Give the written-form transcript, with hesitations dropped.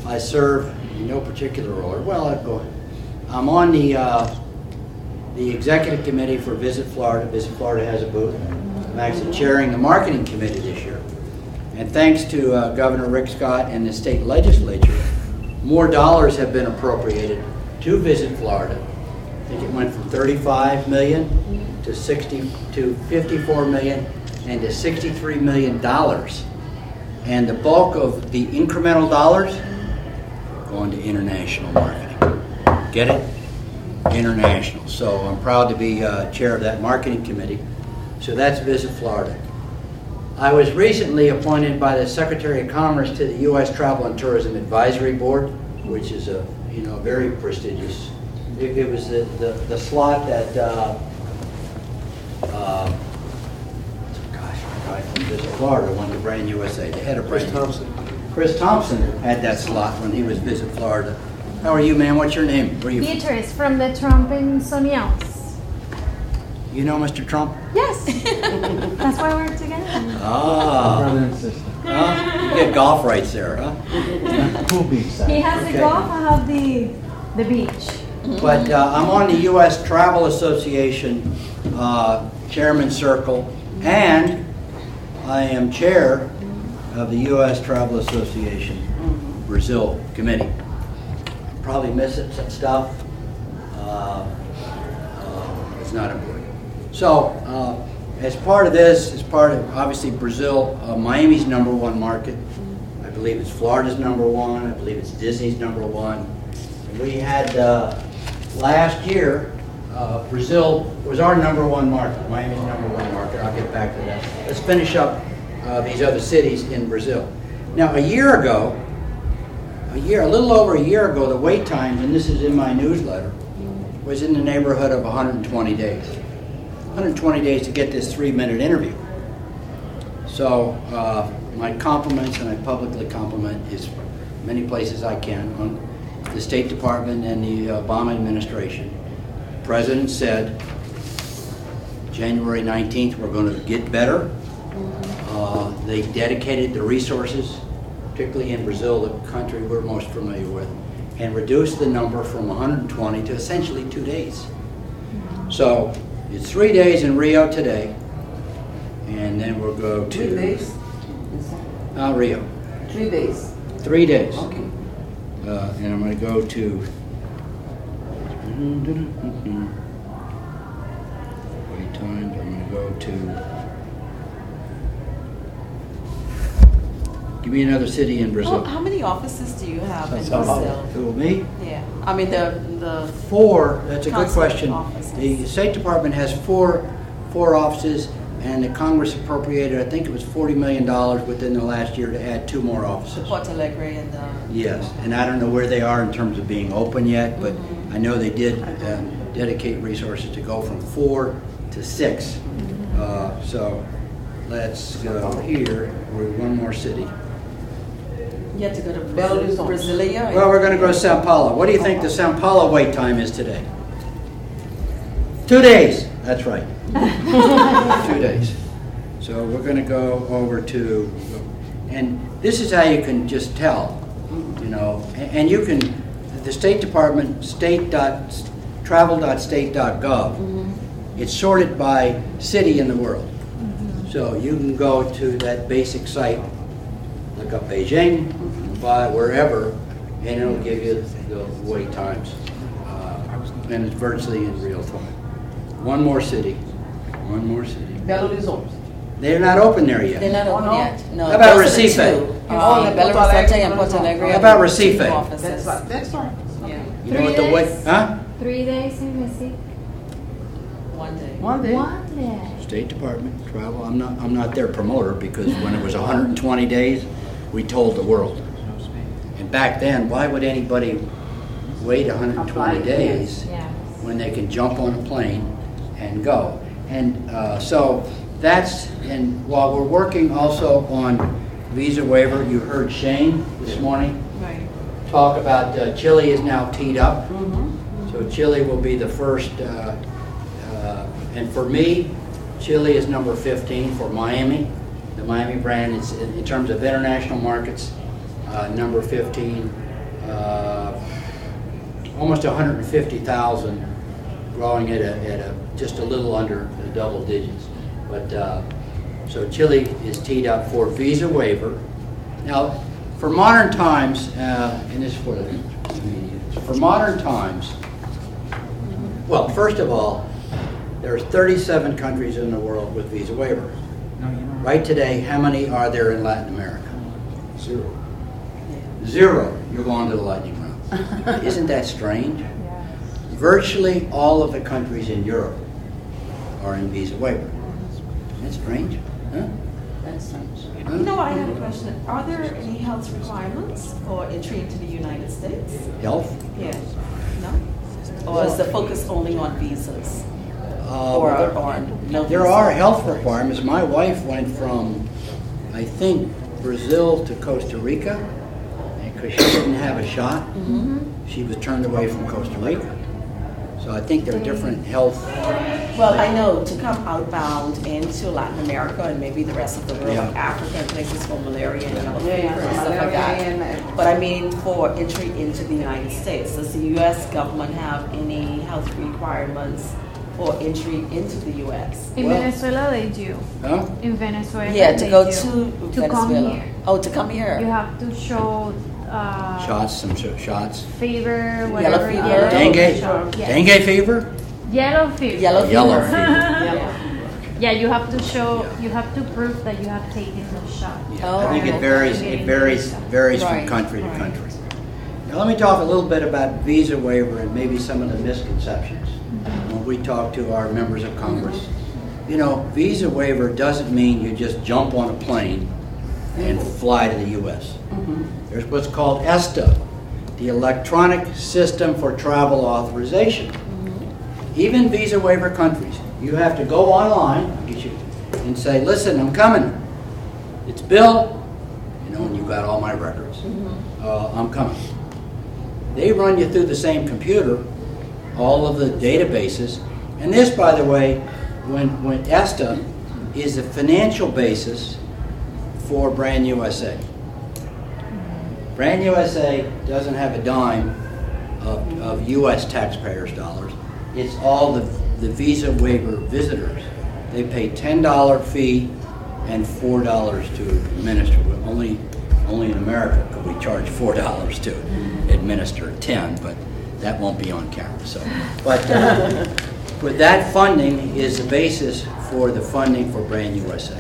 I serve in no particular order. Well, I'm on the executive committee for Visit Florida. Visit Florida has a booth. I'm actually chairing the marketing committee this year. And thanks to Governor Rick Scott and the state legislature, more dollars have been appropriated to Visit Florida. I think it went from 35 million to 54 million and to $63 million. And the bulk of the incremental dollars going to international marketing. Get it? International. So I'm proud to be chair of that marketing committee. So that's Visit Florida. I was recently appointed by the Secretary of Commerce to the U.S. Travel and Tourism Advisory Board, which is a very prestigious. It was the slot that guy from Visit Florida won the Brand USA, the head of Brand. Chris Thompson had that slot when he was Visit Florida. How are you, ma'am? What's your name? Where are you? Beatrice from the Trump and Soniels. You know Mr. Trump? Yes. That's why we're together. Ah. Brother and sister. You get golf rights there, huh? Cool beach side. He has the golf, I have the beach. But I'm on the U.S. Travel Association Chairman Circle, and I am chair of the U.S. Travel Association Brazil Committee. Probably missing some stuff. It's not important. So, as part of this, as part of obviously Brazil, Miami's #1 market. I believe it's Florida's #1. I believe it's Disney's #1. And we had last year, Brazil was our #1 market. Miami's #1 market. I'll get back to that. Let's finish up these other cities in Brazil. Now, a little over a year ago, the wait times, and this is in my newsletter, was in the neighborhood of 120 days. 120 days to get this 3-minute interview. So my compliments, and I publicly compliment as many places I can, on the State Department and the Obama administration. The President said January 19th we're going to get better. They dedicated the resources, particularly in Brazil, the country we're most familiar with, and reduced the number from 120 to essentially 2 days. So it's 3 days in Rio today, and then we'll go to 3 days? Rio. 3 days. 3 days. Okay. And I'm going to go to wait times. I'm going to go to. Give me another city in Brazil. How many offices do you have in Sao Paulo. Brazil? Who, me? Yeah, I mean the 4. That's a good consulate question. offices. The State Department has four offices, and the Congress appropriated, I think it was $40 million within the last year to add 2 more offices. Porto Alegre and Yes, and I don't know where they are in terms of being open yet, but I know they did dedicate resources to go from 4 to 6. So let's go here. We're one more city. you have to go to Belo Horizonte. Brasilia. Well, we're going to go to Sao Paulo. What do you think the Sao Paulo wait time is today? 2 days. That's right. 2 days. So we're going to go over to, and this is how you can just tell, you know, and you can, the State Department, travel.state.gov, it's sorted by city in the world. So you can go to that basic site, look up Beijing, by wherever, and it'll give you the wait times. And it's virtually in real time. One more city. Belo Horizonte. They're not open there yet. They're not open no. yet. No. How about those are the Recife? two. Belo Porto Alegre Horizonte and Porto Alegre. How are about the Recife? two offices. That's right. Yeah. You know what the wait? Huh? 3 days in Recife. 1 day. 1 day. 1 day. State Department, travel. I'm not their promoter because when it was 120 days, we told the world. And back then, why would anybody wait 120 days Yes. when they can jump on a plane and go? And so that's, and while we're working also on visa waiver, you heard Shane this morning Right. talk about Chile is now teed up. So Chile will be the first, and for me, Chile is number 15 for Miami. The Miami brand is, in terms of international markets, number 15. almost 150,000, growing at just a little under the double digits. But so Chile is teed up for visa waiver. Now, for modern times, and this is for modern times. Well, first of all, there's 37 countries in the world with visa waiver. Right today, how many are there in Latin America? 0. 0. You're going to the lightning round. Isn't that strange? Yeah. Virtually all of the countries in Europe are in visa waiver. Isn't that strange? Huh? That's strange. Huh? You know, I have a question. Are there any health requirements for entry into the United States? Health? Yeah. No? Or is the focus only on visas? Well, Or no there visa? are health requirements. My wife went from, I think, Brazil to Costa Rica, because she didn't have a shot. She was turned away from Costa Rica. So I think there are different health. Well, I know to come outbound into Latin America and maybe the rest of the world, Yeah. like Africa and places for malaria and yellow Yeah, fever and stuff like malaria that. and- But I mean, for entry into the United States, does the U.S. government have any health requirements for entry into the U.S.? In Well- Venezuela, they do. Huh? In Venezuela, Yeah, to they go do. to To come Venezuela. here. Oh, to come here. You have to show Some shots. fever, whatever. fever. yellow Dengue? shot. Yes. Dengue fever? Yellow fever. Yellow fever. Yellow fever. Yeah. Yeah, you have to show, you have to prove that you have taken the shot. Yeah, I think Oh. it varies from Right, country to right. country. Now let me talk a little bit about visa waiver and maybe some of the misconceptions when we talk to our members of Congress. You know, visa waiver doesn't mean you just jump on a plane and fly to the U.S. There's what's called ESTA, the Electronic System for Travel Authorization. Even visa waiver countries, you have to go online and say, listen, I'm coming. It's Bill, you know, and you've got all my records. I'm coming. They run you through the same computer, all of the databases. And this, by the way, when ESTA is a financial basis for Brand USA. Brand USA doesn't have a dime of U.S. taxpayers' dollars. It's all the visa waiver visitors. They pay $10 fee and $4 to administer. Only in America could we charge $4 to administer 10, but that won't be on camera. So, but that funding is the basis for the funding for Brand USA.